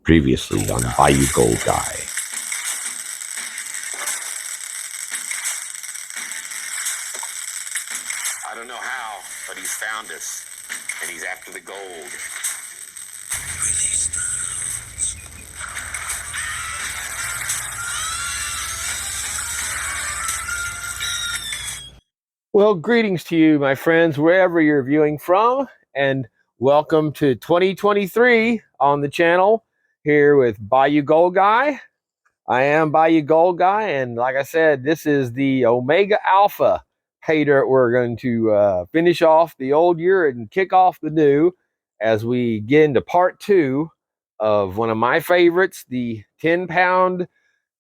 Previously on Bayou Gold Guy. I don't know how, but he's found us, and he's after the gold. Release the hounds. Well, greetings to you, my friends, wherever you're viewing from, and welcome to 2023 on the channel here with Bayou Gold Guy. I am Bayou Gold Guy, and like I said, this is the Omega Alpha Paydirt. We're going to finish off the old year and kick off the new as we get into part 2 of one of my favorites, the 10-pound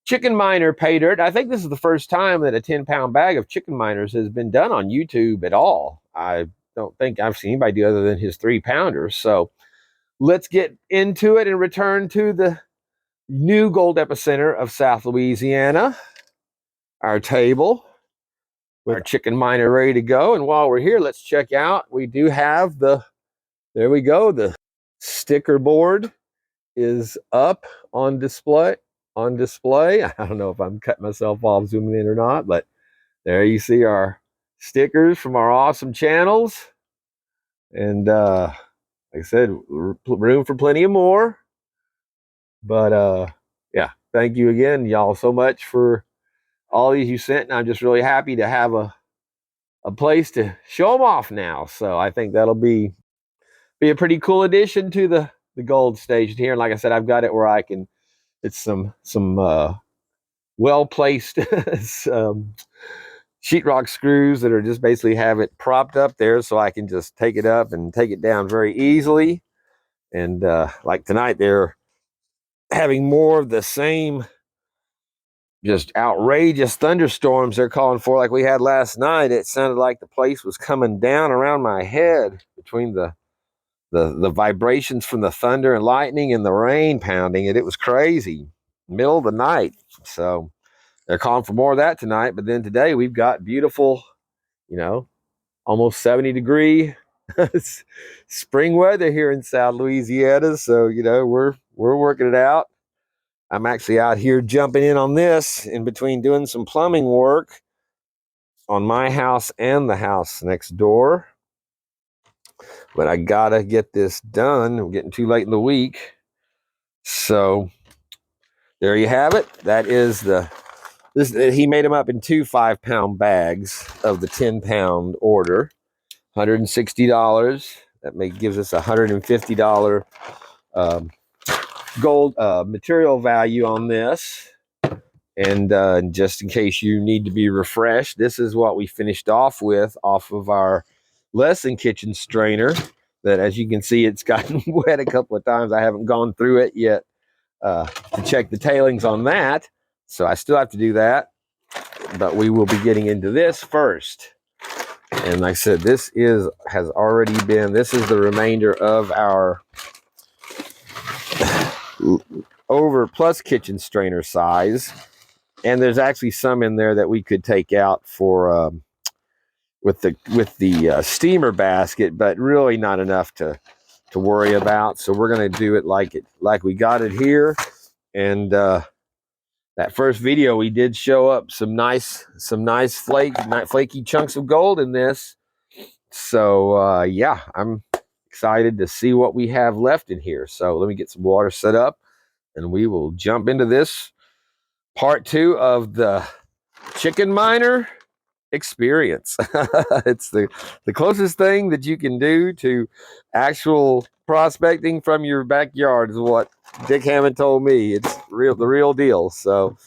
CHICKENMINER Paydirt. I think this is the first time that a 10-pound bag of CHICKENMINERs has been done on YouTube at all. I don't think I've seen anybody do other than his 3-pounders. So let's get into it and return to the new gold epicenter of South Louisiana, our table with our CHICKENMINER ready to go. And while we're here, let's check out, we do have there we go, the sticker board is up on display. I don't know if I'm cutting myself off zooming in or not, but there you see our stickers from our awesome channels. And like I said, room for plenty of more. But yeah, thank you again, y'all, so much for all these you sent. And I'm just really happy to have a place to show them off now. So I think that'll be a pretty cool addition to the gold station here. And like I said, I've got it where I can, it's some well-placed sheetrock screws that are just basically have it propped up there so I can just take it up and take it down very easily. And like tonight, they're having more of the same just outrageous thunderstorms they're calling for like we had last night. It sounded like the place was coming down around my head between the vibrations from the thunder and lightning and the rain pounding it. It was crazy, middle of the night. So they're calling for more of that tonight. But then today we've got beautiful, you know, almost 70-degree spring weather here in South Louisiana. So, you know, we're working it out. I'm actually out here jumping in on this in between doing some plumbing work on my house and the house next door. But I gotta get this done. We're getting too late in the week. So there you have it. That is he made them up in 2 5-pound bags of the 10-pound order. $160. That gives us $150 gold material value on this. And just in case you need to be refreshed, this is what we finished off with off of our lesson kitchen strainer. That, as you can see, it's gotten wet a couple of times. I haven't gone through it yet to check the tailings on that, so I still have to do that. But we will be getting into this first. And like I said, this has already been, this is the remainder of our over plus kitchen strainer size. And there's actually some in there that we could take out for with the steamer basket, but really not enough to worry about. So we're going to do it like we got it here. And that first video, we did show up some nice flaky chunks of gold in this. So yeah, I'm excited to see what we have left in here. So let me get some water set up, and we will jump into this part 2 of the CHICKENMINER experience. It's the closest thing that you can do to actual prospecting from your backyard, is what Dick Hammond told me. It's the real deal. So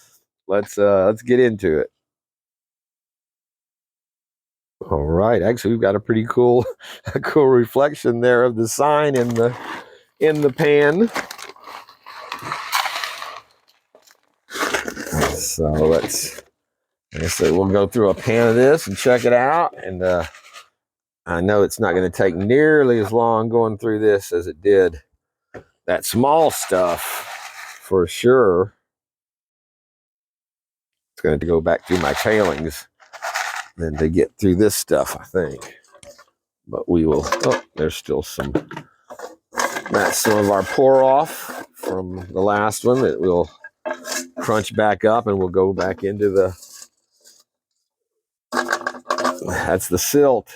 let's get into it. All right, actually we've got a pretty cool reflection there of the sign in the pan. So let's, like I said, we'll go through a pan of this and check it out. And I know it's not going to take nearly as long going through this as it did that small stuff, for sure. It's going to go back through my tailings then to get through this stuff, I think. But we will, oh, there's still some, that's some of our pour off from the last one that we'll crunch back up, and we'll go back into that's the silt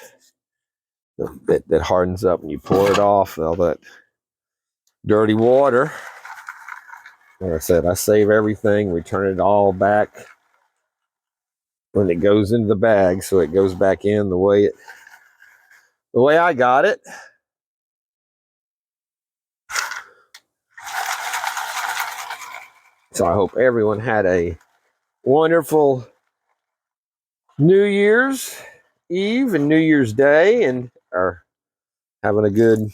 that hardens up when you pour it off, all that dirty water. Like I said, I save everything, return it all back when it goes into the bag, so it goes back in the way I got it. So I hope everyone had a wonderful New Year's Eve and New Year's Day, and are having a good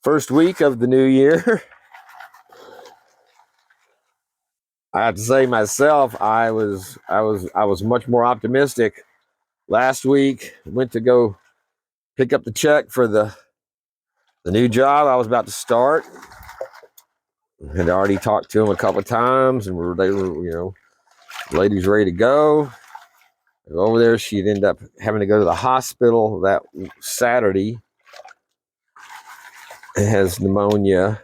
first week of the new year. I have to say myself, I was much more optimistic last week. Went to go pick up the check for the new job I was about to start. Had already talked to him a couple of times, and they were, the lady's ready to go. Over there, she'd end up having to go to the hospital that Saturday. It has pneumonia,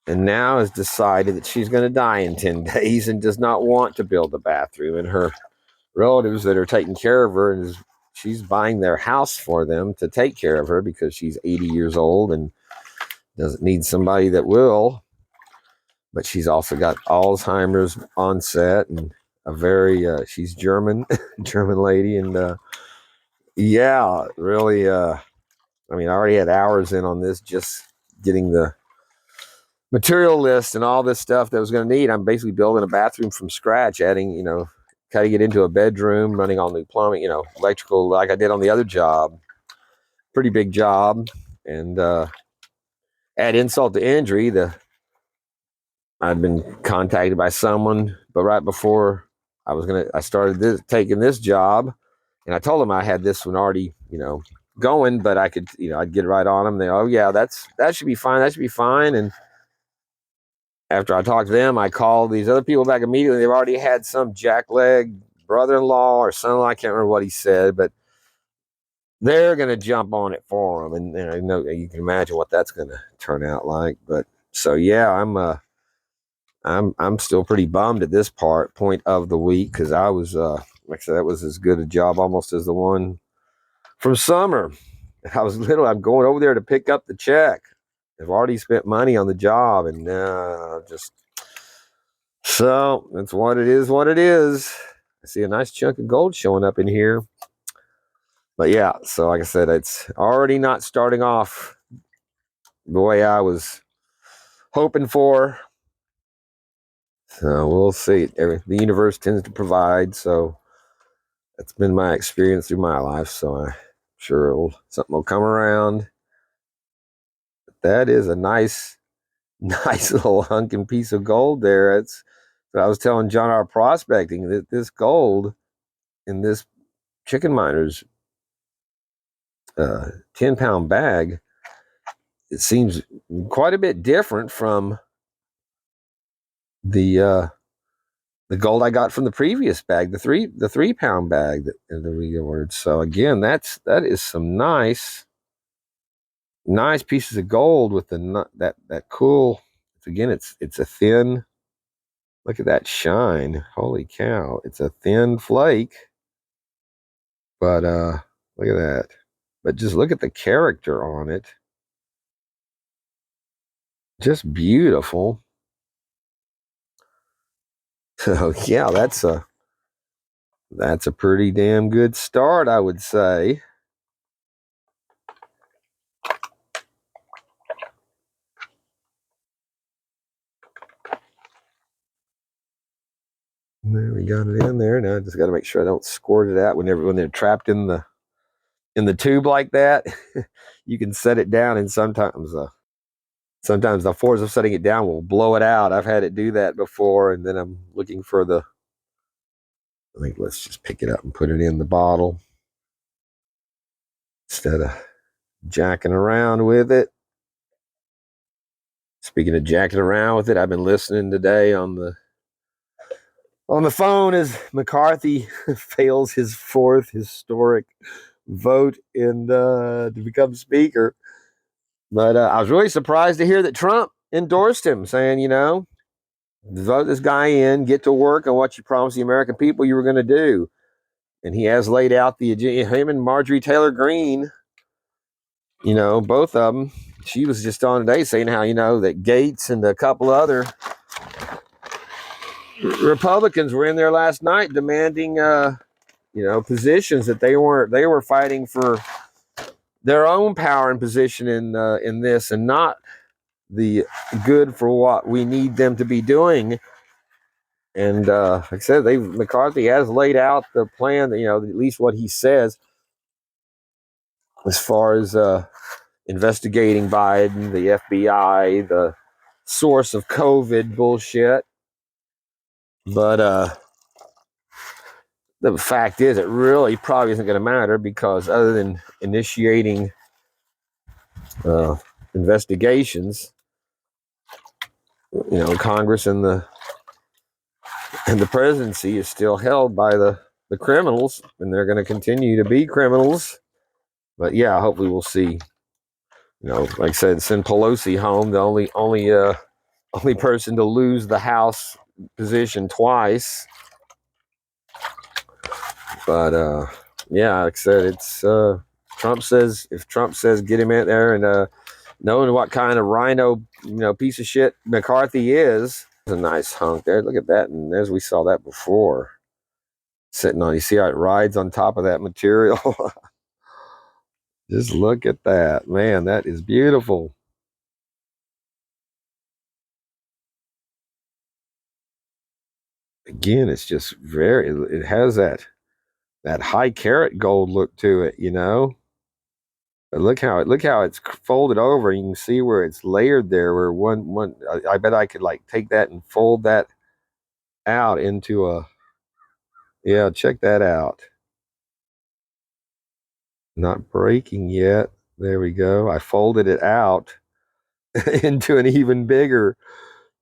and now has decided that she's going to die in 10 days and does not want to build a bathroom. And her relatives that are taking care of her, and she's buying their house for them to take care of her because she's 80 years old and doesn't need somebody that will. But she's also got Alzheimer's onset, and a very she's German German lady, and yeah, really I already had hours in on this, just getting the material list and all this stuff that I was going to need. I'm basically building a bathroom from scratch, adding, cutting it into a bedroom, running all new plumbing, electrical, like I did on the other job. Pretty big job. And add insult to injury, I'd been contacted by someone, but right before I started taking this job, and I told them I had this one already, going, but I could, I'd get right on them. They, oh yeah, that should be fine. That should be fine. And after I talked to them, I called these other people back immediately. They've already had some jackleg brother-in-law or son-in-law. I can't remember what he said, but they're going to jump on it for them. And I know you can imagine what that's going to turn out like. But so, yeah, I'm still pretty bummed at this point of the week, because I was, like I said, that was as good a job almost as the one from summer. I'm going over there to pick up the check. I've already spent money on the job, and so that's what it is. I see a nice chunk of gold showing up in here. But yeah, so like I said, it's already not starting off the way I was hoping for. So we'll see. The universe tends to provide, so that's been my experience through my life. So I'm sure something will come around. But that is a nice little hunking piece of gold there. It's what I was telling John R. Prospecting, that this gold in this chicken miner's 10-pound bag, it seems quite a bit different from the gold I got from the previous bag, the 3-pound bag that we ordered. So again, that is some nice pieces of gold with that cool. Again, it's a thin. Look at that shine! Holy cow! It's a thin flake, but look at that. But just look at the character on it. Just beautiful. So yeah, that's a pretty damn good start, I would say. There, we got it in there. Now I just got to make sure I don't squirt it out when they're trapped in the tube like that. You can set it down, and sometimes the force of setting it down will blow it out. I've had it do that before, and then I'm looking for I think let's just pick it up and put it in the bottle instead of jacking around with it. Speaking of jacking around with it, I've been listening today on the phone as McCarthy fails his fourth historic vote to become speaker. But I was really surprised to hear that Trump endorsed him, saying, vote this guy in, get to work on what you promised the American people you were going to do. And he has laid out the agenda. Him and Marjorie Taylor Greene, both of them. She was just on today saying how, that Gates and a couple other Republicans were in there last night demanding, positions that they were fighting for their own power and position in this, and not the good for what we need them to be doing. And like I said, McCarthy has laid out the plan, at least what he says, as far as investigating Biden, the FBI, the source of COVID bullshit. But the fact is, it really probably isn't going to matter, because other than initiating investigations, Congress and the presidency is still held by the criminals, and they're going to continue to be criminals. But yeah, hopefully we'll see. Like I said, send Pelosi home, the only person to lose the House position twice. But yeah, like I said, it's Trump says, if Trump says get him in there, and knowing what kind of rhino, piece of shit McCarthy is a nice hunk there. Look at that, and as we saw that before, sitting on. You see how it rides on top of that material? Just look at that, man. That is beautiful. Again, it's just it has that high carat gold look to it, But look how it's folded over. You can see where it's layered there. Where one, I bet I could like take that and fold that out into a. Yeah, check that out. Not breaking yet. There we go. I folded it out into an even bigger.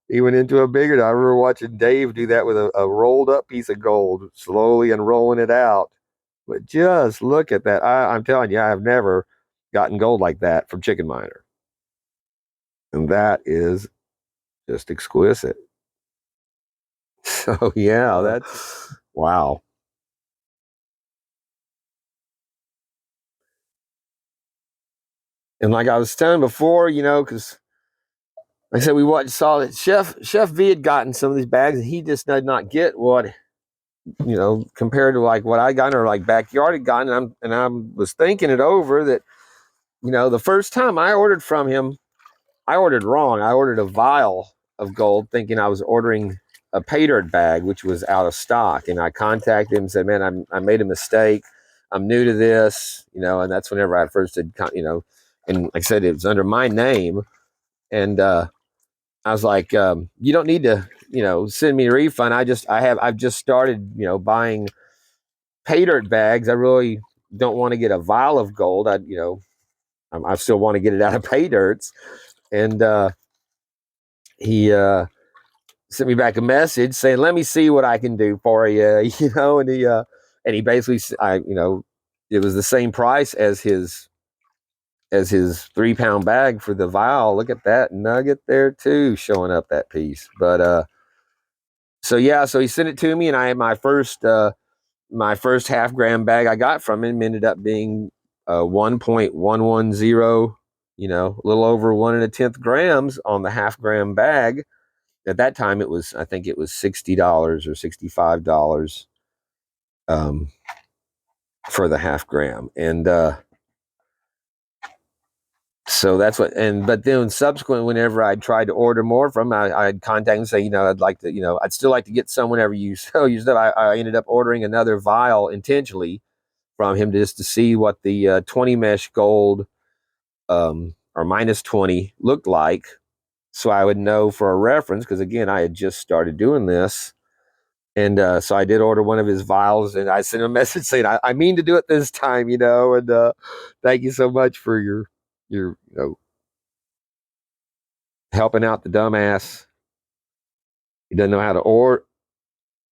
He went into a bigger. I remember watching Dave do that with a rolled up piece of gold, slowly unrolling it out. But just look at that. I'm telling you, I have never gotten gold like that from Chicken Miner. And that is just exquisite. So, yeah, that's wow. And like I was telling before, because like I said, saw that Chef V had gotten some of these bags, and he just did not get what, compared to like what I got, or like Backyard had gotten. And I was thinking it over that, the first time I ordered from him, I ordered wrong. I ordered a vial of gold, thinking I was ordering a Paydirt bag, which was out of stock. And I contacted him and said, "Man, I made a mistake. I'm new to this, and that's whenever I first did, and like I said, it was under my name. And I was like, you don't need to, send me a refund. I've just started, buying Paydirt bags. I really don't want to get a vial of gold. I still want to get it out of Paydirts." And he sent me back a message saying, "Let me see what I can do for you," and he basically, it was the same price as his 3-pound bag for the vial. Look at that nugget there too, showing up that piece. But so yeah, so he sent it to me, and I had my first half-gram bag I got from him ended up being 1.110, a little over 1 1/10 grams on the half-gram bag. At that time, I think it was $60 or $65 for the half-gram, and so that's but then subsequently, whenever I tried to order more from him, I'd contact him and say, I'd like to, I'd still like to get some whenever you sell your stuff. I ended up ordering another vial intentionally from him just to see what the 20 mesh gold or minus 20 looked like, so I would know for a reference, because again, I had just started doing this. And so I did order one of his vials, and I sent him a message saying, I mean to do it this time, and thank you so much for your helping out the dumbass. He doesn't know how to order.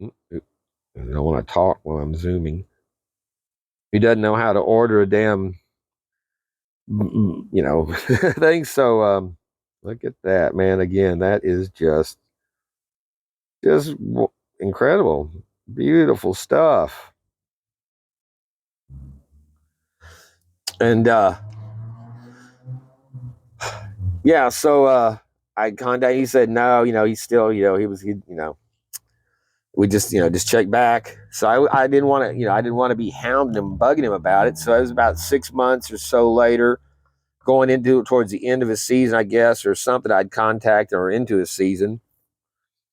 I don't want to talk while I'm zooming. He doesn't know how to order a damn, thing. So Look at that, man. Again, that is just incredible. Beautiful stuff. And yeah, so I contacted, he said no, he's still, we just, just check back. So I didn't want to, I didn't want to be hounding him, bugging him about it. So it was about 6 months or so later, going into towards the end of his season, I guess, or something. I'd contact him, or into his season,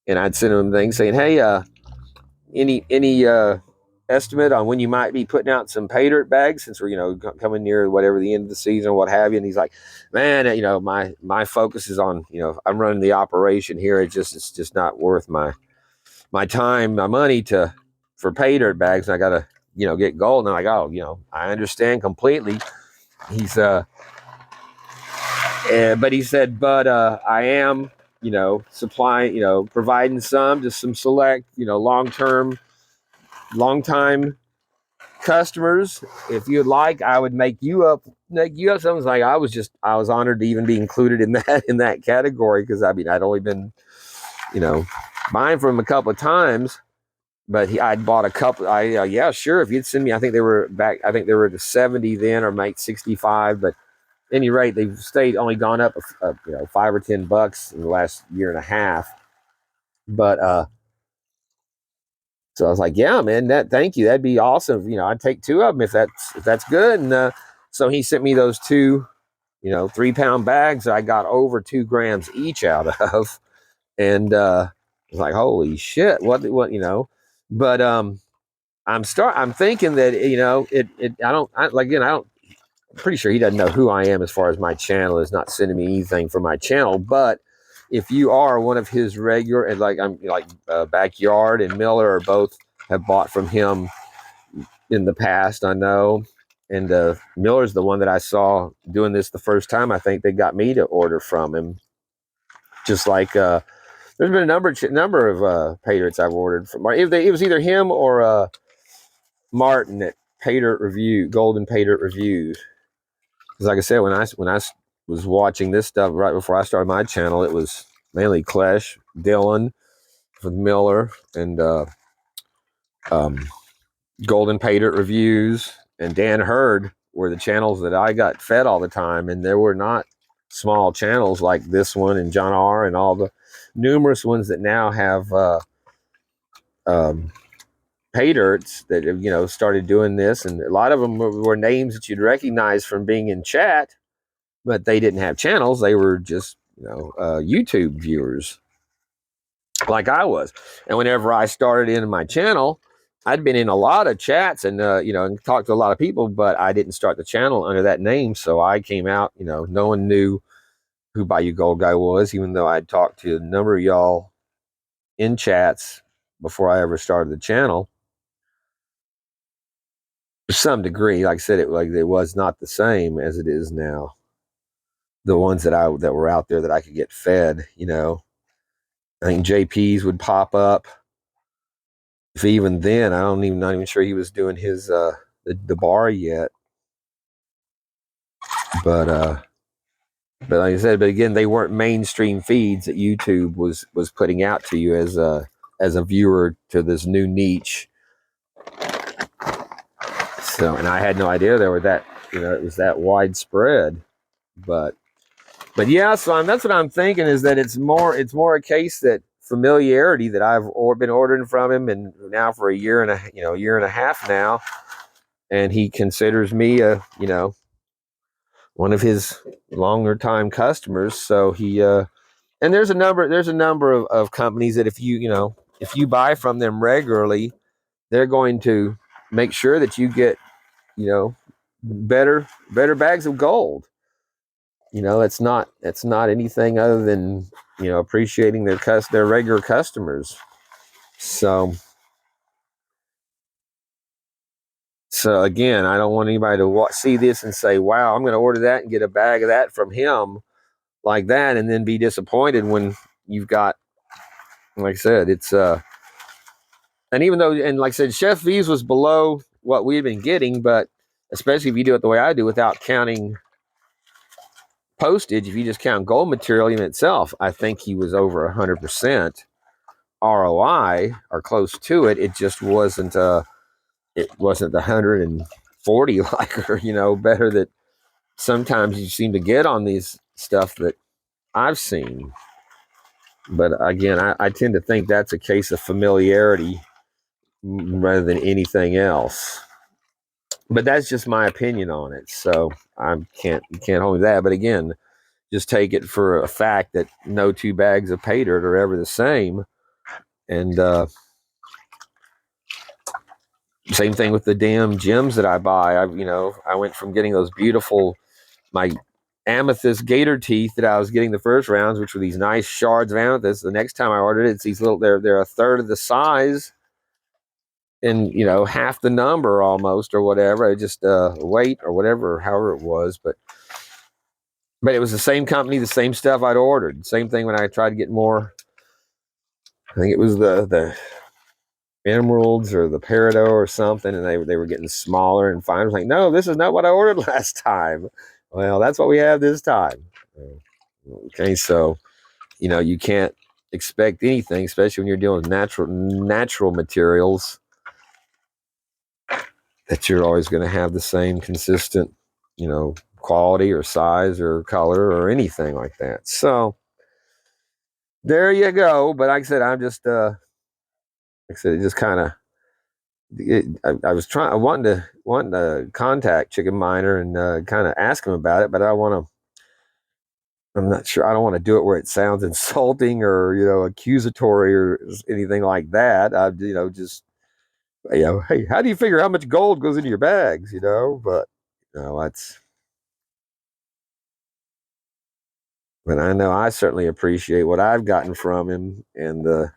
and I'd send him things saying, hey, any estimate on when you might be putting out some Paydirt bags, since we're, coming near whatever the end of the season or what have you. And he's like, man, my focus is on, I'm running the operation here. It's just not worth my time, my money for Paydirt bags. And I gotta, get gold. And I'm like, oh, I understand completely. He's but he said, but I am, supplying, providing some to some select, long time customers. If you'd like, I would make you up something. Like, I was honored to even be included in that category, because I mean, I'd only been, buying from him a couple of times, but I'd bought a couple. Yeah, sure, if you'd send me, I think they were to 70 then, or make 65, but at any rate, they've only gone up, $5 or $10 in the last year and a half. But so I was like, yeah, man, thank you, that'd be awesome. I'd take two of them if that's good. And so he sent me those two, 3-pound bags that I got over 2 grams each out of, and I was like, holy shit, what. But I'm thinking that, I'm pretty sure he doesn't know who I am as far as my channel is not sending me anything for my channel. But if you are one of his regular, and Backyard and Miller are both have bought from him in the past, I know. And Miller's the one that I saw doing this the first time. I think they got me to order from him. Just like there's been a number of Paydrits I've ordered from. It was either him or Martin at Paydirt Review, Golden Paydirt Reviews. Because like I said, when I was watching this stuff right before I started my channel, it was mainly Klesh, Dylan with Miller, and Golden Paydirt Reviews, and Dan Hurd were the channels that I got fed all the time. And there were not small channels like this one and John R. and all the numerous ones that now have Paydirts that have, started doing this. And a lot of them were names that you'd recognize from being in chat, but they didn't have channels. They were just, YouTube viewers like I was. And whenever I started in my channel, I'd been in a lot of chats and, and talked to a lot of people, but I didn't start the channel under that name. So I came out, no one knew who Bayou Gold Guy was, even though I'd talked to a number of y'all in chats before I ever started the channel. To some degree, like I said, it was not the same as it is now. The ones that were out there that I could get fed, I think JP's would pop up. If even then, not even sure he was doing his the bar yet. But like I said, but again, they weren't mainstream feeds that YouTube was putting out to you as a viewer to this new niche. So, and I had no idea there were that, it was that widespread. But yeah, so that's what I'm thinking, is that it's more a case that familiarity that I've been ordering from him, and now for a year and a half now, and he considers me one of his longer time customers. So he and there's a number of companies that if you buy from them regularly, they're going to make sure that you get better bags of gold. It's not anything other than appreciating their regular customers. So again, I don't want anybody to see this and say, wow, I'm going to order that and get a bag of that from him like that, and then be disappointed when you've got, like I said, it's and even though, and like I said, Chef V's was below what we've been getting, but especially if you do it the way I do, without counting postage, if you just count gold material in itself, I think he was over 100% ROI or close to it. It just wasn't it wasn't the 140 like, or better that sometimes you seem to get on these stuff that I've seen. But again, I tend to think that's a case of familiarity rather than anything else. But that's just my opinion on it. So you can't hold me that. But again, just take it for a fact that no two bags of Paydirt are ever the same. And same thing with the damn gems that I buy. I went from getting those beautiful, my amethyst gator teeth that I was getting the first rounds, which were these nice shards of amethyst. The next time I ordered it, it's these little, they're a third of the size and, half the number almost or whatever, just weight or whatever, however it was. But it was the same company, the same stuff I'd ordered. Same thing when I tried to get more. I think it was the emeralds or the peridot or something, and they were getting smaller and finer. I was like, no, this is not what I ordered last time. Well, that's what we have this time. Okay, so you can't expect anything, especially when you're dealing with natural materials, that you're always going to have the same consistent, quality or size or color or anything like that. So there you go. But like I said, I'm just like I said, it just kind of. I was wanting to contact Chicken Miner and kind of ask him about it, but I'm not sure. I don't want to do it where it sounds insulting or accusatory or anything like that. I just hey, how do you figure how much gold goes into your bags? But that's. But I know I certainly appreciate what I've gotten from him and the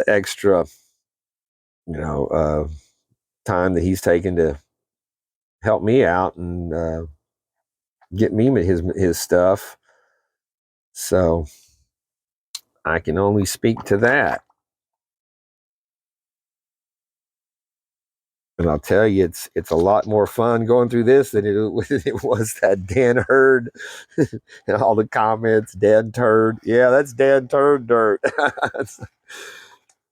extra time that he's taken to help me out and get me his stuff. So I can only speak to that. And I'll tell you, it's a lot more fun going through this than it was that Dan Hurd and all the comments. Dan Turd, yeah, that's Dan Turd dirt.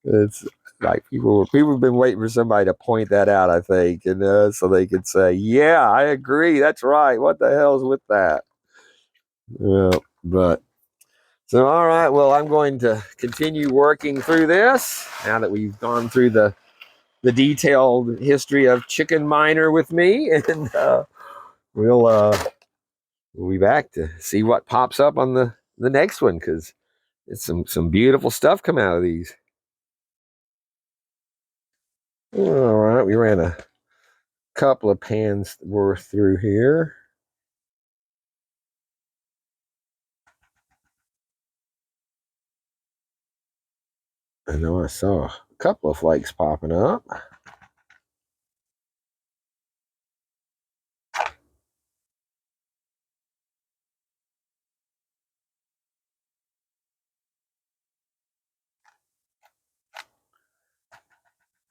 it's like people have been waiting for somebody to point that out. I think, and so they could say, "Yeah, I agree. That's right. What the hell's with that?" Yeah, but so all right. Well, I'm going to continue working through this now that we've gone through the detailed history of Chicken Miner with me, and we'll be back to see what pops up on the next one, because it's some beautiful stuff come out of these. All right, we ran a couple of pans worth through here. I know I saw a couple of flakes popping up.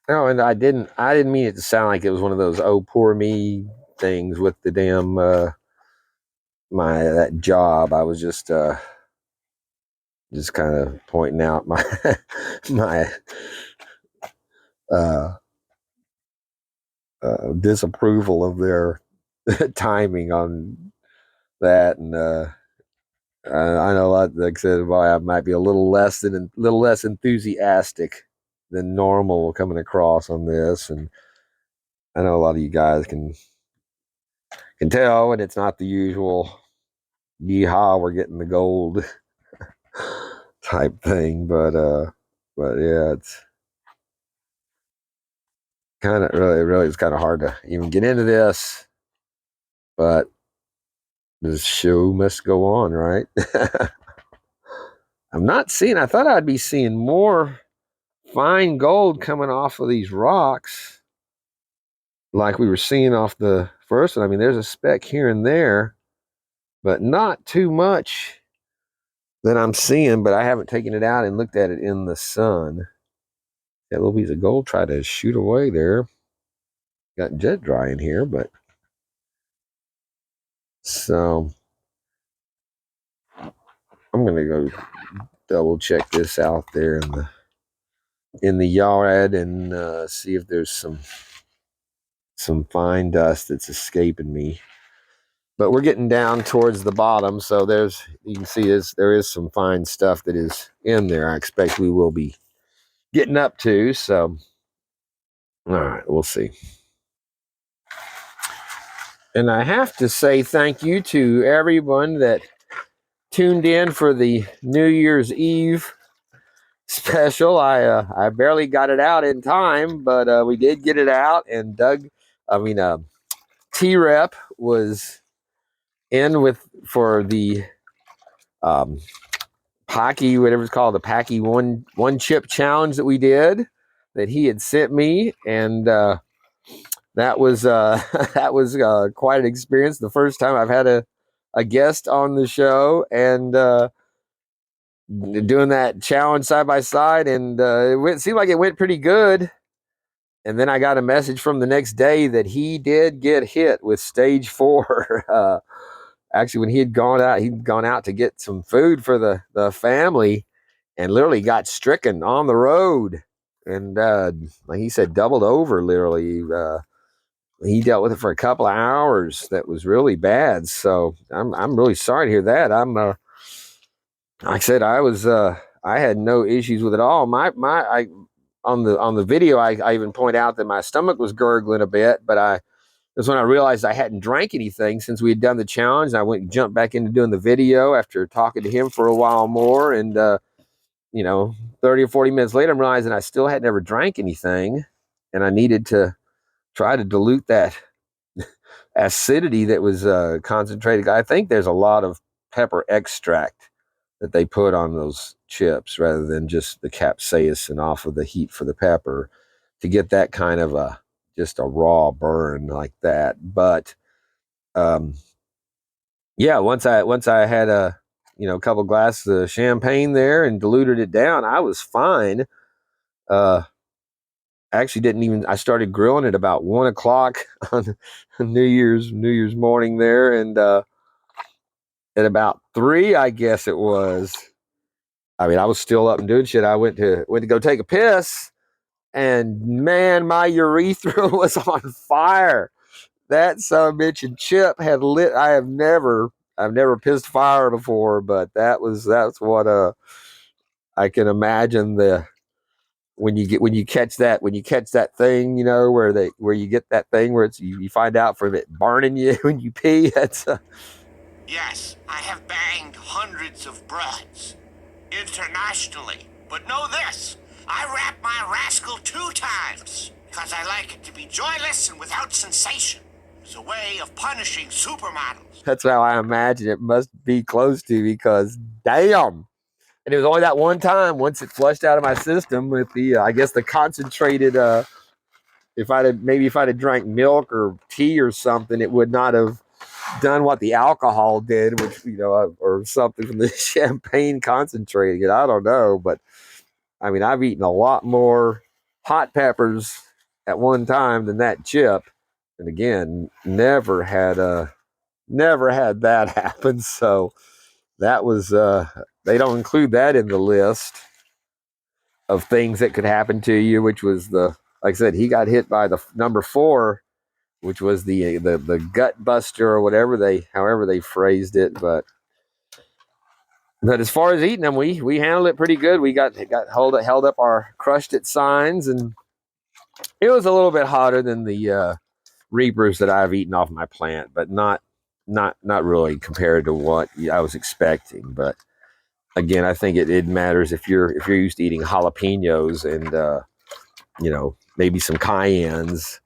Oh, and I didn't mean it to sound like it was one of those "oh poor me" things with the damn that job. I was just kind of pointing out my my uh, disapproval of their timing on that, and I know a lot. Like I said, boy, I might be a little less enthusiastic than normal coming across on this, and I know a lot of you guys can tell, and it's not the usual "yeehaw, we're getting the gold" type thing, but yeah, it's kind of really it's kind of hard to even get into this, but the show must go on, right? I thought I'd be seeing more fine gold coming off of these rocks like we were seeing off the first one. I mean, there's a speck here and there, but not too much that I'm seeing, but I haven't taken it out and looked at it in the sun. That little piece of gold tried to shoot away there. Got jet dry in here, but so I'm gonna go double check this out there in the yard and see if there's some fine dust that's escaping me. But we're getting down towards the bottom, so you can see there is some fine stuff that is in there. I expect we will be getting up to. So, all right, we'll see. And I have to say thank you to everyone that tuned in for the New Year's Eve special. I barely got it out in time, but we did get it out. And T-Rep was in for the Pocky, whatever it's called, the Packy one chip challenge that we did, that he had sent me, and that was that was quite an experience. The first time I've had a guest on the show, and doing that challenge side by side, and it seemed like it went pretty good. And then I got a message from the next day that he did get hit with stage 4. Actually, when he'd gone out to get some food for the family, and literally got stricken on the road, and like he said, doubled over. Literally, he dealt with it for a couple of hours. That was really bad. So I'm really sorry to hear that. Like I said, I had no issues with it all. On the video, I even point out that my stomach was gurgling a bit, but that's when I realized I hadn't drank anything since we had done the challenge. And I went and jumped back into doing the video after talking to him for a while more. And, 30 or 40 minutes later, I'm realizing I still had never drank anything. And I needed to try to dilute that acidity that was concentrated. I think there's a lot of pepper extract that they put on those chips rather than just the capsaicin off of the heat for the pepper to get that kind of just a raw burn like that. But yeah, once I had a couple glasses of champagne there and diluted it down, I was fine. Actually didn't even I started grilling at about 1 o'clock on New Year's morning there, and at about 3, I guess it was. I mean, I was still up and doing shit. I went to go take a piss, and man, my urethra was on fire. That son of a bitch and chip had lit. I've never pissed fire before, but that's what I can imagine when you catch that thing, where you get that thing where you find out from it burning you when you pee. That's Yes, I have banged hundreds of broads. Internationally. But know this, I wrap my rascal 2 times. Because I like it to be joyless and without sensation. It's a way of punishing supermodels. that's how I imagine it must be close to, because damn. And it was only that one time, once it flushed out of my system with the I guess the concentrated if I'd have drank milk or tea or something, it would not have done what the alcohol did, which or something from the champagne concentrating it. I don't know, but I mean, I've eaten a lot more hot peppers at one time than that chip, and again, never had that happen. So that was they don't include that in the list of things that could happen to you, which was like I said, he got hit by the number 4, which was the gut buster or however they phrased it. But as far as eating them, we handled it pretty good. We got held up our crushed it signs, and it was a little bit hotter than the reapers that I've eaten off my plant, but not really compared to what I was expecting. But again, I think it matters if you're used to eating jalapenos and maybe some cayennes,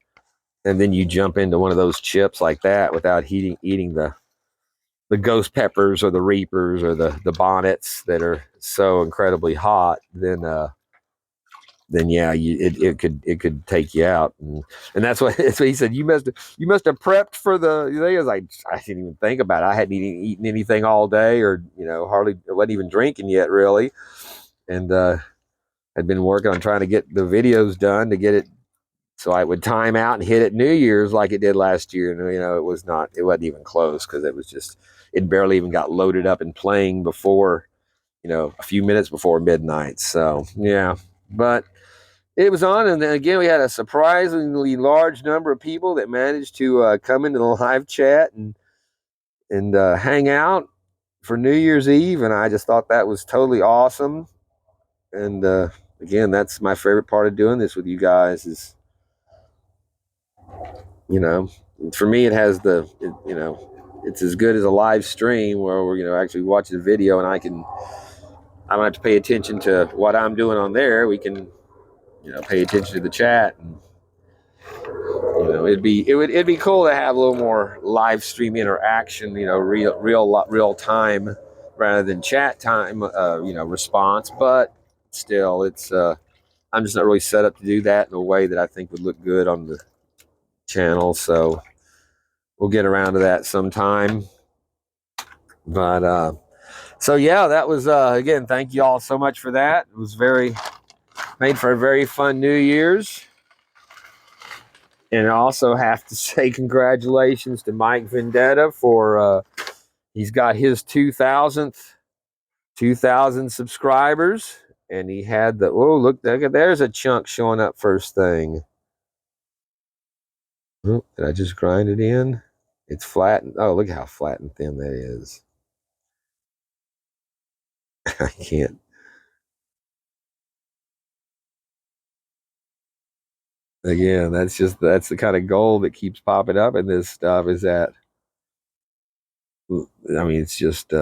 and then you jump into one of those chips like that without eating the ghost peppers or the reapers or the bonnets that are so incredibly hot, then yeah, it could take you out, and that's what he said. You must have prepped for the thing. I was like, I didn't even think about it. I hadn't eaten anything all day, or hardly, wasn't even drinking yet really, and had been working on trying to get the videos done to get it so I would time out and hit it New Year's like it did last year. And it wasn't even close, because it barely even got loaded up and playing before a few minutes before midnight. So yeah, but it was on, and then again we had a surprisingly large number of people that managed to come into the live chat and hang out for New Year's Eve, and I just thought that was totally awesome. And again, that's my favorite part of doing this with you guys is, you know, for me it has it's as good as a live stream where we're actually watching the video, and I don't have to pay attention to what I'm doing on there. We can pay attention to the chat, and it'd be cool to have a little more live stream interaction, real time rather than chat time, response. But still, it's I'm just not really set up to do that in a way that I think would look good on the channel. So we'll get around to that sometime. But so yeah, that was again. Thank you all so much for that. It was made for a very fun New Year's. And I also have to say congratulations to Mike Vendetta for he's got his 2,000 subscribers, and he had look, there's a chunk showing up first thing. Oh, did I just grind it in? It's flat. Oh, look how flat and thin that is. I can't. Again, that's the kind of gold that keeps popping up in this stuff. Is that I mean, it's just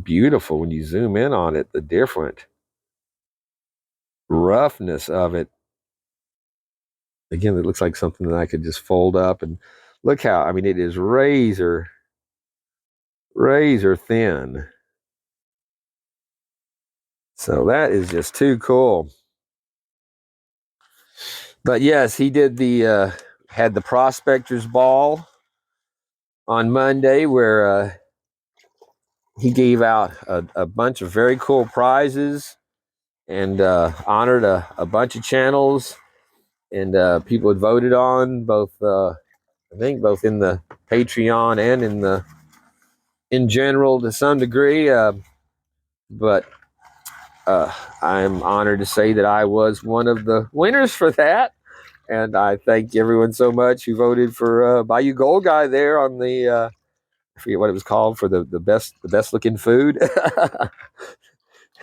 beautiful when you zoom in on it. The different roughness of it. Again, it looks like something that I could just fold up, and look how, I mean, it is razor thin. So that is just too cool. But yes, he did had the prospectors ball on Monday where he gave out a bunch of very cool prizes and honored a bunch of channels, and people had voted on both, I think both in the Patreon and in general to some degree. But I'm honored to say that I was one of the winners for that. And I thank everyone so much who voted for Bayou Gold Guy there on the I forget what it was called, for the best looking food.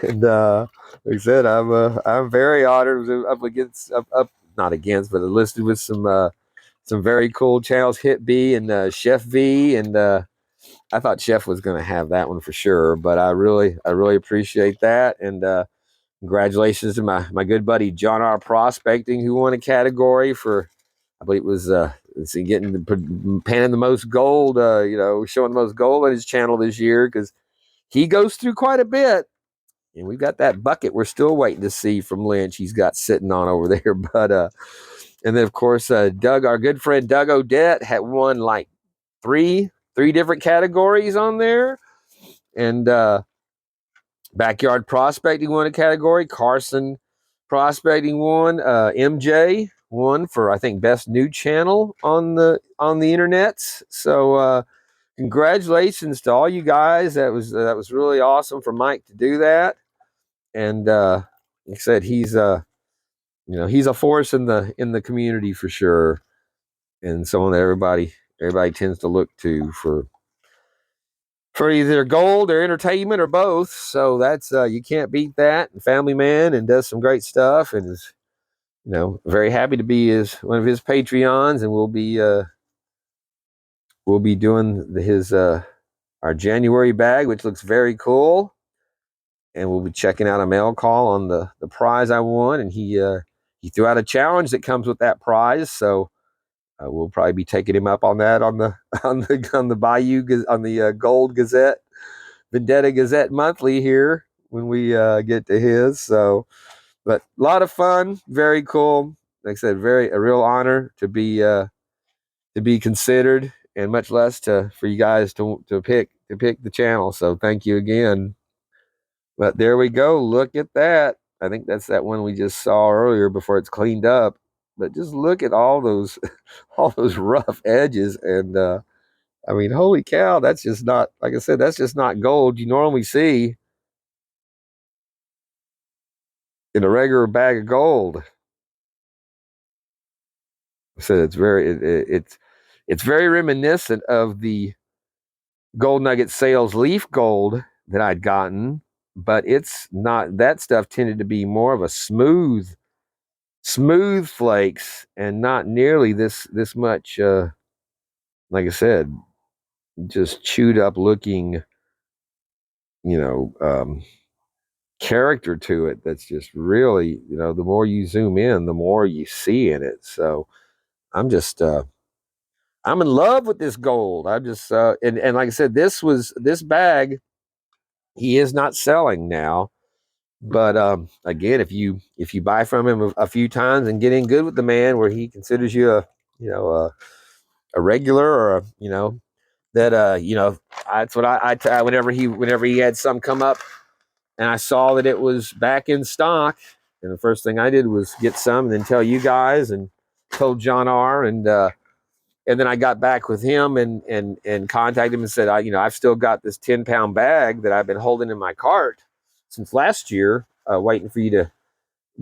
And like I said, I'm very honored. Up against up not against, but listed with some very cool channels, Hit B and Chef V, and I thought Chef was going to have that one for sure. But I really appreciate that, and congratulations to my good buddy John R. Prospecting, who won a category for, I believe it was panning the most gold, showing the most gold on his channel this year, because he goes through quite a bit. And we've got that bucket we're still waiting to see from Lynch. He's got sitting on over there. But and then of course Doug, our good friend Doug Odette, had won like three different categories on there. And Backyard Prospecting won a category. Carson Prospecting won. MJ won for, I think, best new channel on the internet. So congratulations to all you guys. That was really awesome for Mike to do that. And like I said, he's he's a force in the community for sure, and someone that everybody tends to look to for either gold or entertainment or both. So that's you can't beat that. And family man, and does some great stuff, and is very happy to be one of his Patreons, and we'll be doing his our January bag, which looks very cool, and we'll be checking out a mail call on the prize I won, and he threw out a challenge that comes with that prize, so we'll probably be taking him up on that on the on the Bayou on the Gold Gazette, Vendetta Gazette Monthly here when we get to his. So, but a lot of fun, very cool. Like I said, a real honor to be considered, and much less for you guys to pick the channel. So thank you again. But there we go. Look at that. I think that's that one we just saw earlier before it's cleaned up. But just look at all those all those rough edges, and I mean, holy cow, that's just not, like I said, that's just not gold you normally see. in a regular bag of gold. So it's very reminiscent of the Gold Nugget Sales Leaf Gold that I'd gotten, but it's not. That stuff tended to be more of a smooth flakes, and not nearly this much. Like I said, just chewed up looking, you know, character to it. That's just really, the more you zoom in, the more you see in it. So I'm just I'm in love with this gold. I'm just and like I said, this bag he is not selling now. But again, if you buy from him a few times and get in good with the man, where he considers you you know a regular, or that that's what whenever he had some come up and I saw that it was back in stock, and the first thing I did was get some and then tell you guys, and told John R. And then I got back with him and contacted him and said, I've still got this 10-pound bag that I've been holding in my cart since last year, waiting for you to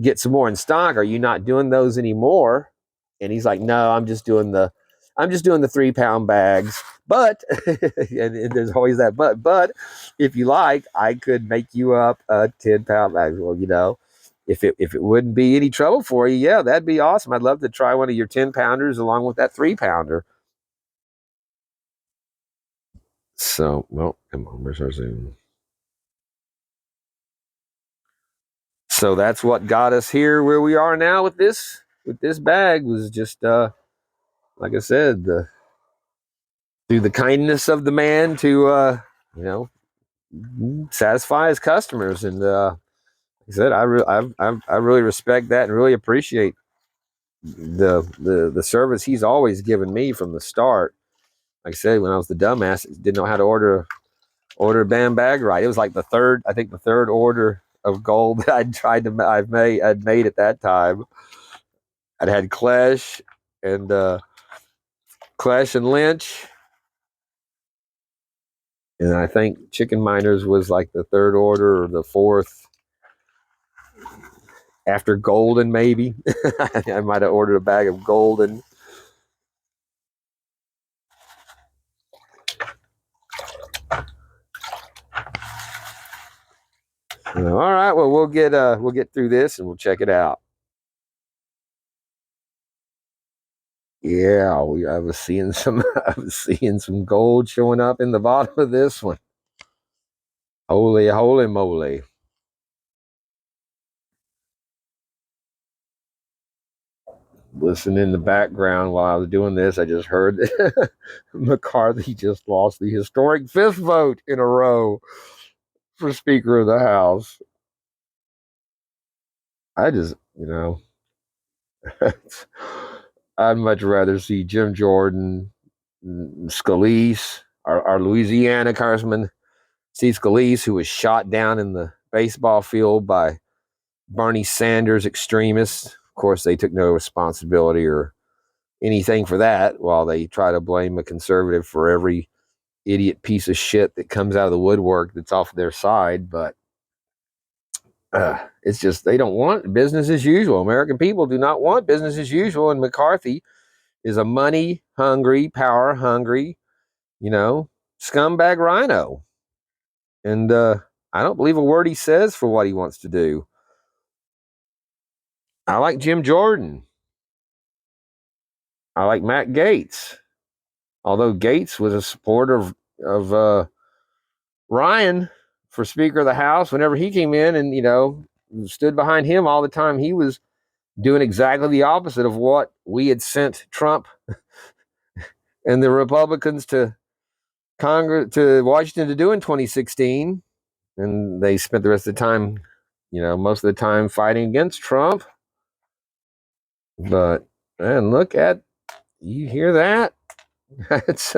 get some more in stock. Are you not doing those anymore? And he's like, no, I'm just doing the 3-pound bags. But and there's always that but if you like, I could make you up a 10-pound bag. Well, if it wouldn't be any trouble for you, yeah, that'd be awesome. I'd love to try one of your 10-pounders along with that 3-pounder. So, well, come on, where's our Zoom? So that's what got us here where we are now with this bag. Was just like I said, through the kindness of the man to you know satisfy his customers. And like I said, I really respect that and really appreciate the service he's always given me from the start. Like I said, when I was the dumbass, didn't know how to order a damn bag right. It was like the third order of gold that I'd made at that time. I'd had and Clash and Lynch, and I think Chicken Miners was like the third order or the fourth after Golden, maybe. I might have ordered a bag of Golden. All right, well we'll get through this and we'll check it out. Yeah, I was seeing some I was seeing some gold showing up in the bottom of this one. Holy moly. Listen in the background while I was doing this, I just heard that McCarthy just lost the historic 5th vote in a row for Speaker of the House. I just, I'd much rather see Jim Jordan, Scalise, our Louisiana Congressman Steve Scalise, who was shot down in the baseball field by Bernie Sanders extremists. Of course, they took no responsibility or anything for that, while they try to blame a conservative for every idiot piece of shit that comes out of the woodwork that's off their side. But it's just they don't want business as usual. American people do not want business as usual, and McCarthy is a money hungry, power hungry, scumbag rhino. And I don't believe a word he says for what he wants to do. I like Jim Jordan. I like Matt Gaetz. Although Gaetz was a supporter of Ryan for Speaker of the House whenever he came in, and stood behind him all the time. He was doing exactly the opposite of what we had sent Trump and the Republicans to Congress, to Washington, to do in 2016. And they spent the rest of the time, most of the time fighting against Trump. But man, you hear that? That's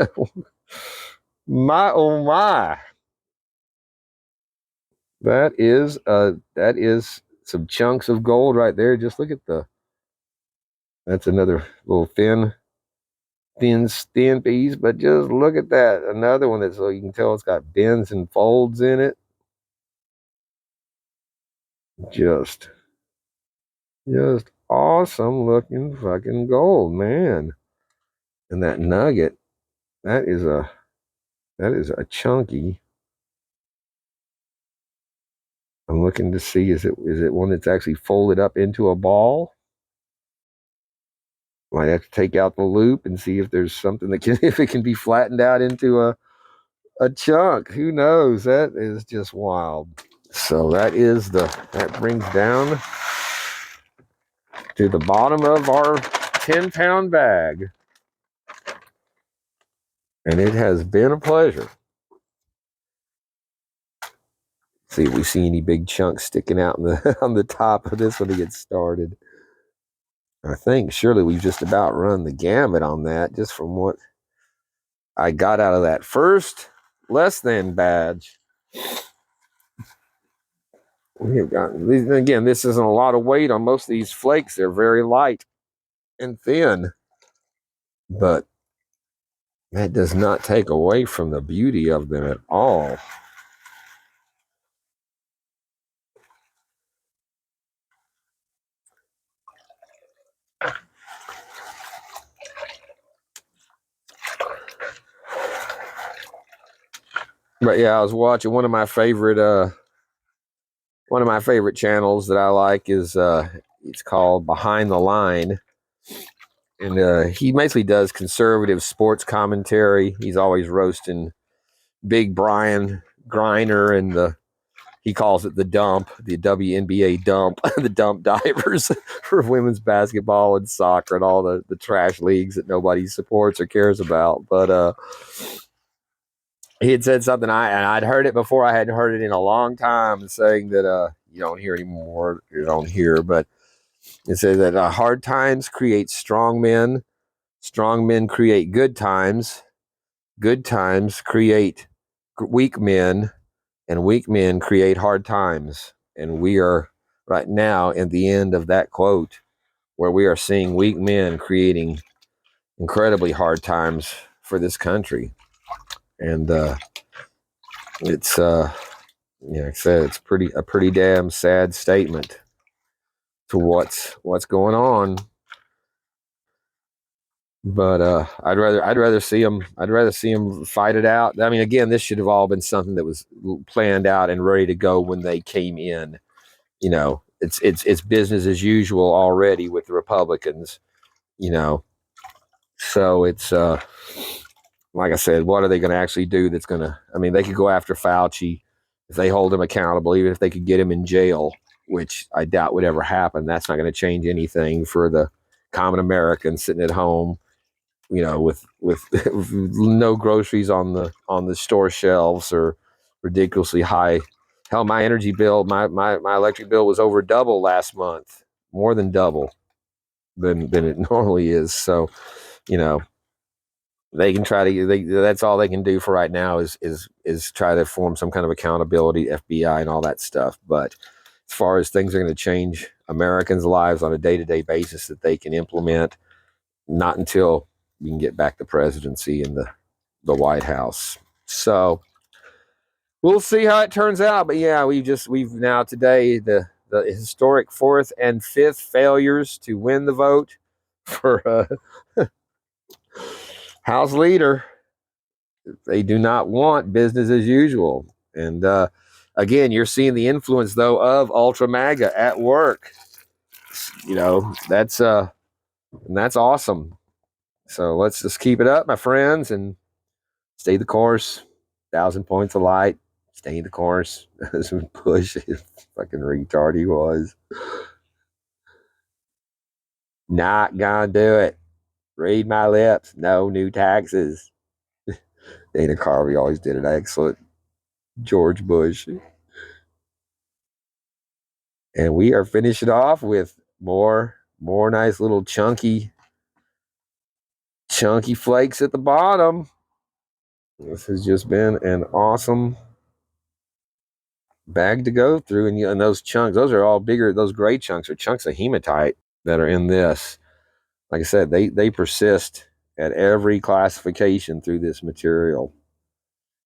my oh my. That is some chunks of gold right there. Just look at that's another little thin piece, but just look at that. Another one that's, so you can tell it's got bends and folds in it. Just Just awesome looking fucking gold, man. And that nugget, that is a chunky. I'm looking to see, is it one that's actually folded up into a ball? Might have to take out the loop and see if there's something that can if it can be flattened out into a chunk. Who knows? That is just wild. So that brings down to the bottom of our 10-pound bag. And it has been a pleasure. See if we see any big chunks sticking out on the top of this when it gets started. I think surely we've just about run the gamut on that, just from what I got out of that first less than badge. We have gotten, again, this isn't a lot of weight on most of these flakes. They're very light and thin, but that does not take away from the beauty of them at all. But yeah, I was watching one of my favorite channels that I like is it's called Behind the Line, and he basically does conservative sports commentary. He's always roasting Big Brian Griner and he calls it the dump, the WNBA dump, the dump divers for women's basketball and soccer and all the trash leagues that nobody supports or cares about. But he had said something I'd heard it before. I hadn't heard it in a long time, saying that you don't hear anymore. You don't hear, but it says that hard times create strong men create good times create weak men, and weak men create hard times. And we are right now at the end of that quote, where we are seeing weak men creating incredibly hard times for this country. And it's like I said, it's a pretty damn sad statement to what's going on. But I'd rather see them fight it out. I mean, again, this should have all been something that was planned out and ready to go when they came in. You know, it's business as usual already with the Republicans. You know, so it's like I said, what are they going to actually do? That's going to, I mean, they could go after Fauci if they hold him accountable, even if they could get him in jail, which I doubt would ever happen. That's not going to change anything for the common American sitting at home, you know, with no groceries on the store shelves or ridiculously high. Hell, my energy bill, my electric bill was over double last month, more than double than it normally is. So, you know, they can try to. That's all they can do for right now is try to form some kind of accountability, FBI and all that stuff. But as far as things are going to change Americans' lives on a day-to-day basis that they can implement, not until we can get back the presidency and the White House. So we'll see how it turns out. But yeah, we've now today the historic fourth and fifth failures to win the vote for House leader. They do not want business as usual. And again, you're seeing the influence though of Ultra MAGA at work. You know, that's awesome. So let's just keep it up, my friends, and stay the course. 1,000 points of light. Stay the course. Bush, fucking retard he was. Not gonna do it. Read my lips. No new taxes. Dana Carvey always did an excellent George Bush. And we are finishing off with more nice little chunky flakes at the bottom. This has just been an awesome bag to go through. And those chunks, those are all bigger. Those gray chunks are chunks of hematite that are in this. Like I said, they persist at every classification through this material.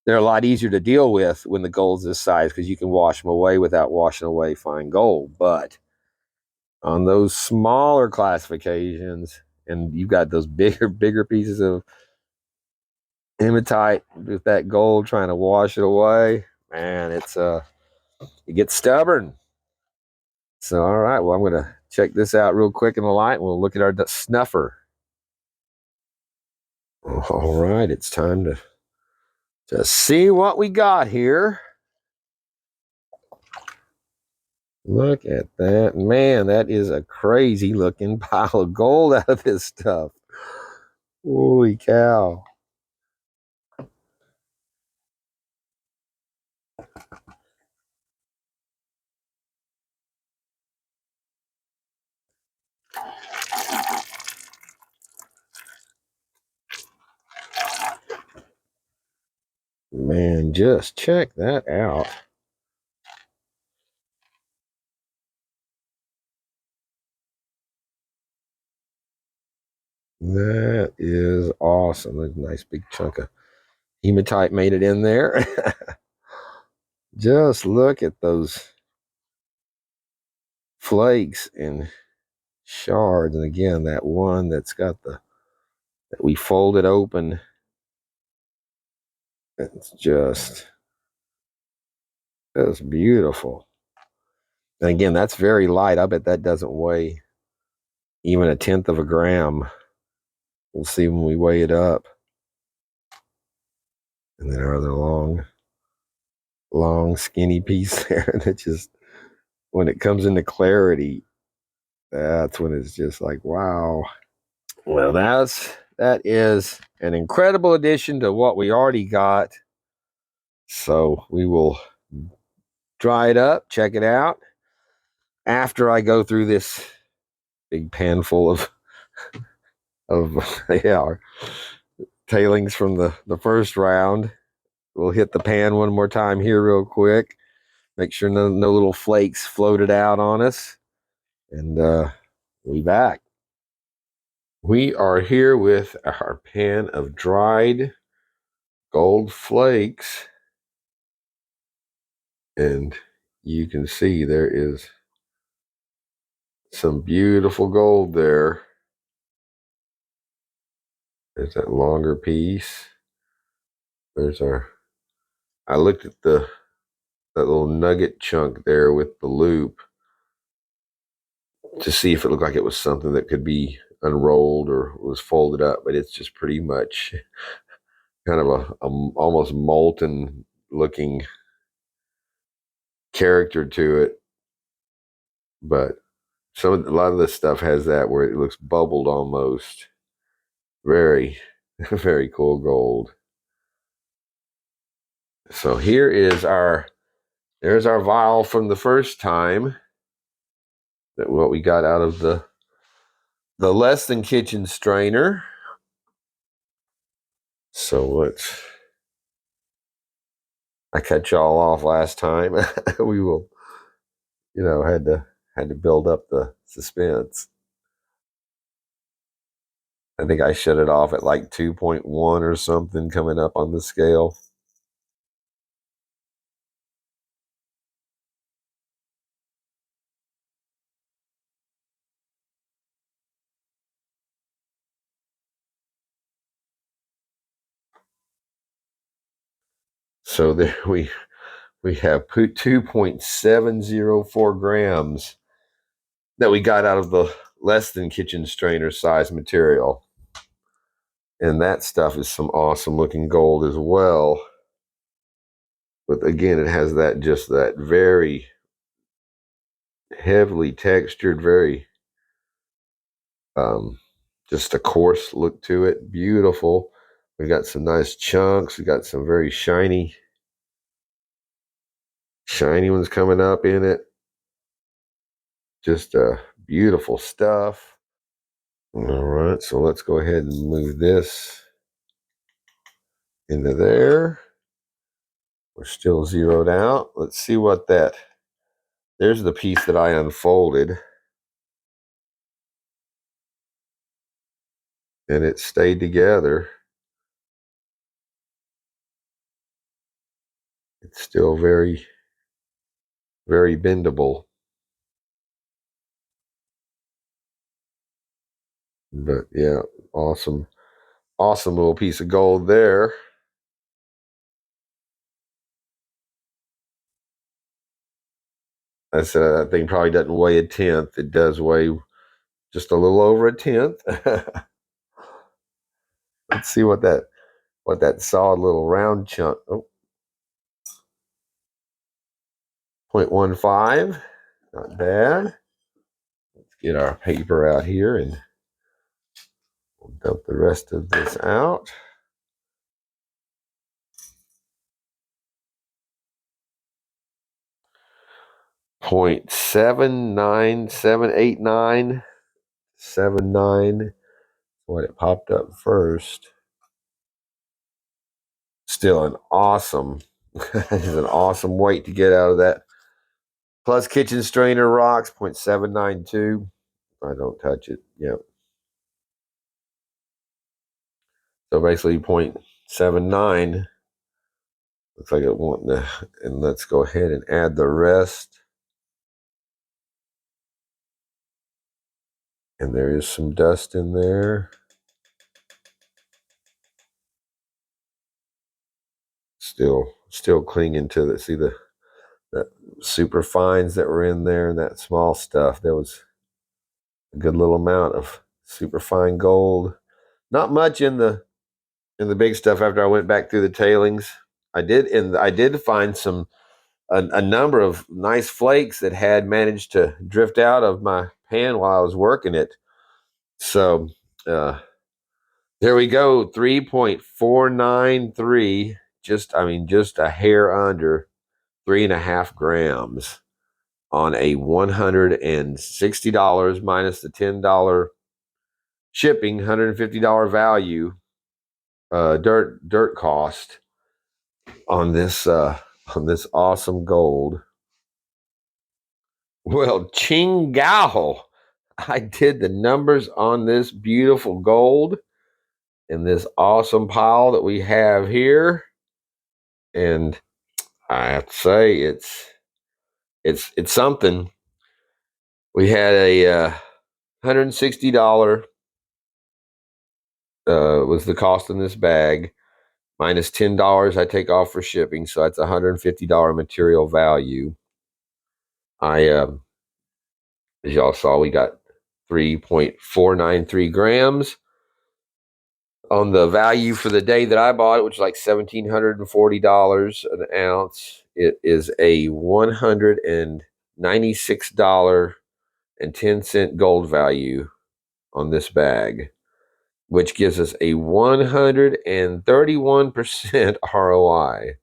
They're a lot easier to deal with when the gold's this size because you can wash them away without washing away fine gold. But on those smaller classifications, and you've got those bigger pieces of hematite with that gold trying to wash it away, man, it gets stubborn. So, all right, well, I'm going to check this out real quick in the light, and we'll look at our snuffer. All right, it's time to see what we got here. Look at that. Man, that is a crazy looking pile of gold out of this stuff. Holy cow. Man, just check that out. That is awesome. That's a nice big chunk of hematite made it in there. Just look at those flakes and shards. And again, that one that's got that we folded open. It's just beautiful. And again, that's very light. I bet that doesn't weigh even 1/10 of a gram. We'll see when we weigh it up. And then our other long, skinny piece there that just, when it comes into clarity, that's when it's just like, wow. Well, that is an incredible addition to what we already got. So we will dry it up, check it out. After I go through this big pan full of yeah, tailings from the first round, we'll hit the pan one more time here real quick. Make sure no little flakes floated out on us. And we'll be back. We are here with our pan of dried gold flakes. And you can see there is some beautiful gold there. There's that longer piece. I looked at that little nugget chunk there with the loop to see if it looked like it was something that could be unrolled or was folded up, but it's just pretty much kind of a almost molten looking character to it. But a lot of this stuff has that where it looks bubbled almost. Very, very cool gold. So there's our vial from the first time, that what we got out of the less than kitchen strainer. So I cut y'all off last time. We will, had to build up the suspense. I think I shut it off at like 2.1 or something coming up on the scale. So there we have 2.704 grams that we got out of the less than kitchen strainer size material. And that stuff is some awesome looking gold as well. But again, it has that very heavily textured, very just a coarse look to it. Beautiful. We got some nice chunks. We got some very shiny ones coming up in it. Just beautiful stuff. All right, so let's go ahead and move this into there. We're still zeroed out. Let's see what there's the piece that I unfolded. And it stayed together. It's still very, very bendable. But yeah, awesome, awesome little piece of gold there. I said that thing probably doesn't weigh a tenth. It does weigh just a little over a tenth. Let's see what that solid little round chunk. Oh, 0.15. Not bad. Let's get our paper out here and we'll dump the rest of this out. 0.7978979. What it popped up first. Still an awesome, is an awesome weight to get out of that. Plus kitchen strainer rocks, 0.792. I don't touch it. Yep. So basically 0.79. Looks like it wanting to, and let's go ahead and add the rest. And there is some dust in there. Still clinging to the, see that super fines that were in there and that small stuff. There was a good little amount of super fine gold. Not much in the big stuff after I went back through the tailings. I did find a number of nice flakes that had managed to drift out of my pan while I was working it. So there we go, 3.493. Just a hair under 3.5 grams on a $160 minus the $10 shipping, $150 value dirt cost on this awesome gold. Well, Chingao, I did the numbers on this beautiful gold in this awesome pile that we have here, and I have to say it's something. We had a $160 was the cost in this bag, minus $10 I take off for shipping, so that's $150 material value. As y'all saw, we got 3.493 grams on the value for the day that I bought it, which is like $1,740 an ounce. It is a $196.10 gold value on this bag, which gives us a 131% ROI,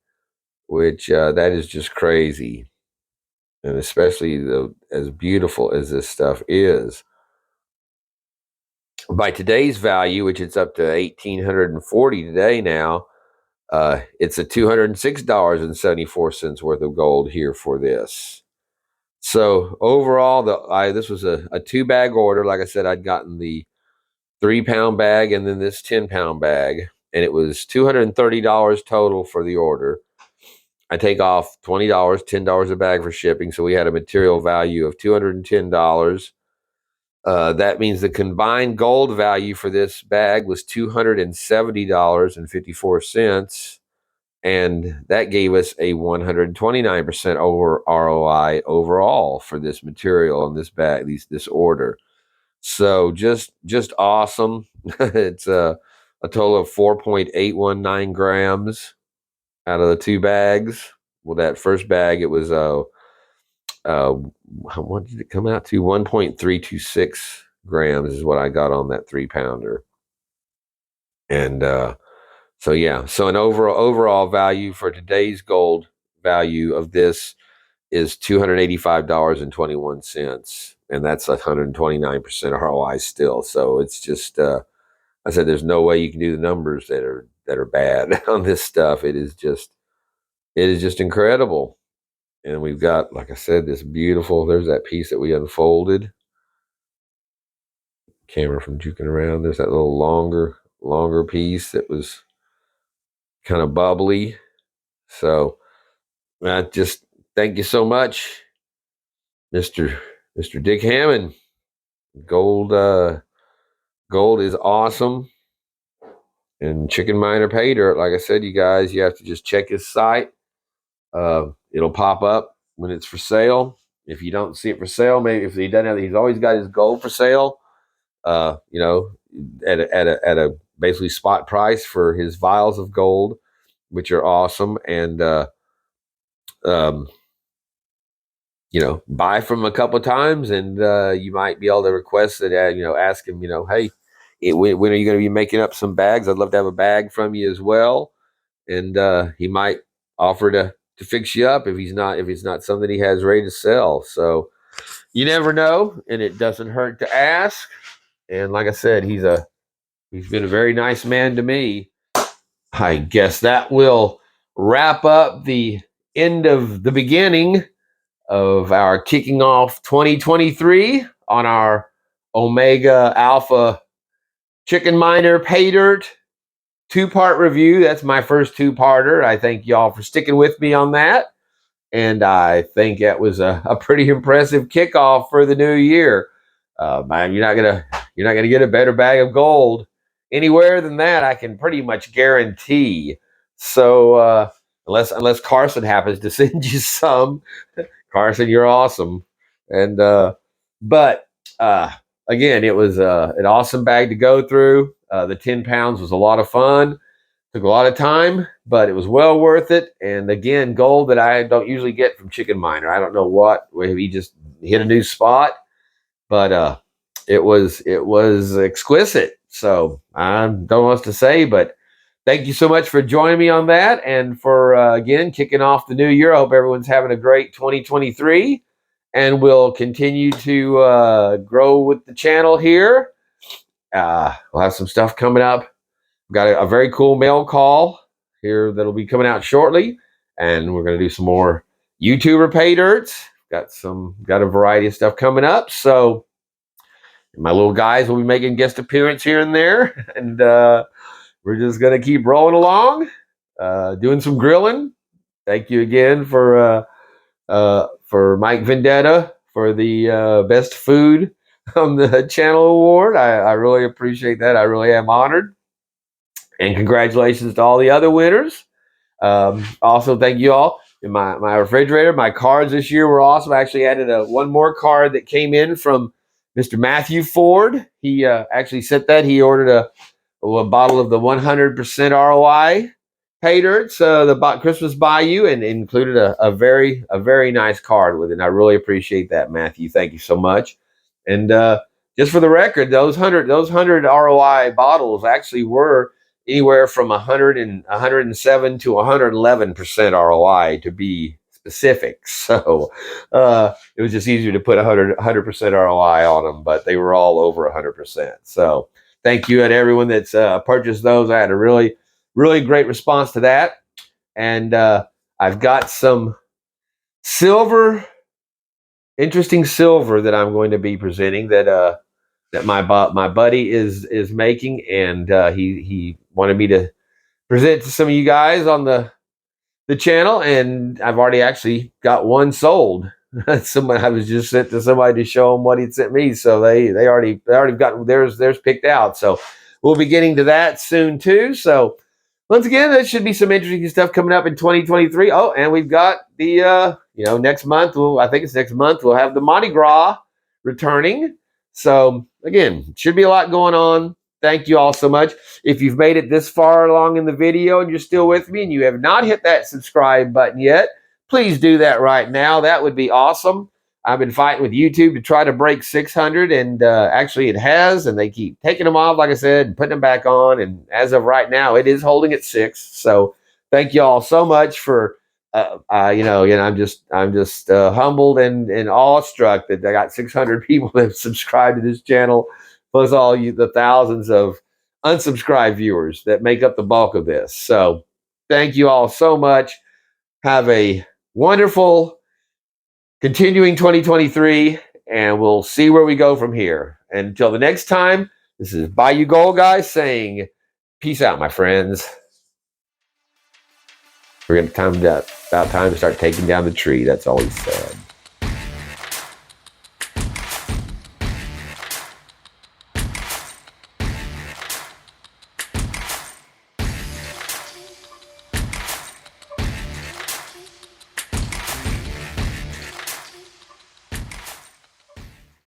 which that is just crazy. And especially as beautiful as this stuff is. By today's value, which it's up to $1,840 today now, it's a $206.74 worth of gold here for this. So overall, this was a 2-bag order. Like I said, I'd gotten the 3-pound bag and then this 10-pound bag, and it was $230 total for the order. I take off $20, $10 a bag for shipping, so we had a material value of $210. That means the combined gold value for this bag was $270.54, and that gave us a 129% over ROI overall for this material in this bag, this order. So just awesome. It's a total of 4.819 grams out of the 2 bags. Well, that first bag, it was what did it come out to? 1.326 grams is what I got on that 3-pounder. And so yeah, so an overall value for today's gold value of this is $285.21, and that's 129% ROI still. So it's just I said there's no way you can do the numbers that are bad on this stuff. It is just incredible. And we've got, like I said, this beautiful, there's that piece that we unfolded. Camera from juking around. There's that little longer piece that was kind of bubbly. So I just thank you so much, Mr. Dick Hammond. Gold Gold is awesome. And Chicken Miner Paydirt, like I said, you guys, you have to just check his site. It'll pop up when it's for sale. If you don't see it for sale, maybe if he doesn't have, he's always got his gold for sale. You know, at a basically spot price for his vials of gold, which are awesome. And um, you know, buy from him a couple of times, and you might be able to request it. You know, ask him. You know, hey, when are you going to be making up some bags? I'd love to have a bag from you as well. And he might offer to fix you up if it's not something he has ready to sell. So you never know, and it doesn't hurt to ask. And like I said, he's been a very nice man to me. I guess that will wrap up the end of the beginning of our kicking off 2023 on our Omega Alpha Chicken Miner Paydirt two-part review. That's my first two-parter. I thank y'all for sticking with me on that. And I think that was a pretty impressive kickoff for the new year. Man, you're not gonna get a better bag of gold anywhere than that. I can pretty much guarantee. So unless Carson happens to send you some, Carson, you're awesome. And but again, it was an awesome bag to go through. The 10 pounds was a lot of fun. Took a lot of time, but it was well worth it. And again, gold that I don't usually get from Chicken Miner. I don't know what. He just hit a new spot, but it was exquisite. So I don't know what to say, but thank you so much for joining me on that, and for again kicking off the new year. I hope everyone's having a great 2023, and we'll continue to grow with the channel here. We'll have some stuff coming up. Got a very cool mail call here that'll be coming out shortly, and we're going to do some more YouTuber pay dirts. Got a variety of stuff coming up. So my little guys will be making guest appearance here and there, and we're just going to keep rolling along, doing some grilling. Thank you again for Mike Vendetta for the best food on the channel award. I really appreciate that. I really am honored. And congratulations to all the other winners. Also, thank you all. In my refrigerator, my cards this year were awesome. I actually added one more card that came in from Mr. Matthew Ford. He actually sent that. He ordered a bottle of the 100% ROI Paydirt, the Christmas Bayou, and included a very nice card with it. And I really appreciate that, Matthew. Thank you so much. And just for the record, those 100 ROI bottles actually were anywhere from 107 to 111% ROI, to be specific. So it was just easier to put 100% ROI on them, but they were all over 100%. So thank you to everyone that's purchased those. I had a really great response to that. And I've got some interesting silver that I'm going to be presenting that my buddy is making, and he wanted me to present to some of you guys on the channel, and I've already actually got one sold. Somebody, I was just sent to somebody to show them what he'd sent me, so they already got theirs picked out. So we'll be getting to that soon too. So once again, there should be some interesting stuff coming up in 2023. Oh, and we've got the next month. I think it's next month. We'll have the Mardi Gras returning. So again, should be a lot going on. Thank you all so much. If you've made it this far along in the video and you're still with me and you have not hit that subscribe button yet, please do that right now. That would be awesome. I've been fighting with YouTube to try to break 600, and actually it has, and they keep taking them off, like I said, and putting them back on. And as of right now, it is holding at 6. So thank you all so much for, I'm just humbled and awestruck that I got 600 people that have subscribed to this channel, plus all the thousands of unsubscribed viewers that make up the bulk of this. So thank you all so much. Have a wonderful continuing 2023, and we'll see where we go from here. Until the next time, this is Bayou Gold Guy saying, peace out, my friends. We're going to about time to start taking down the tree. That's all he said.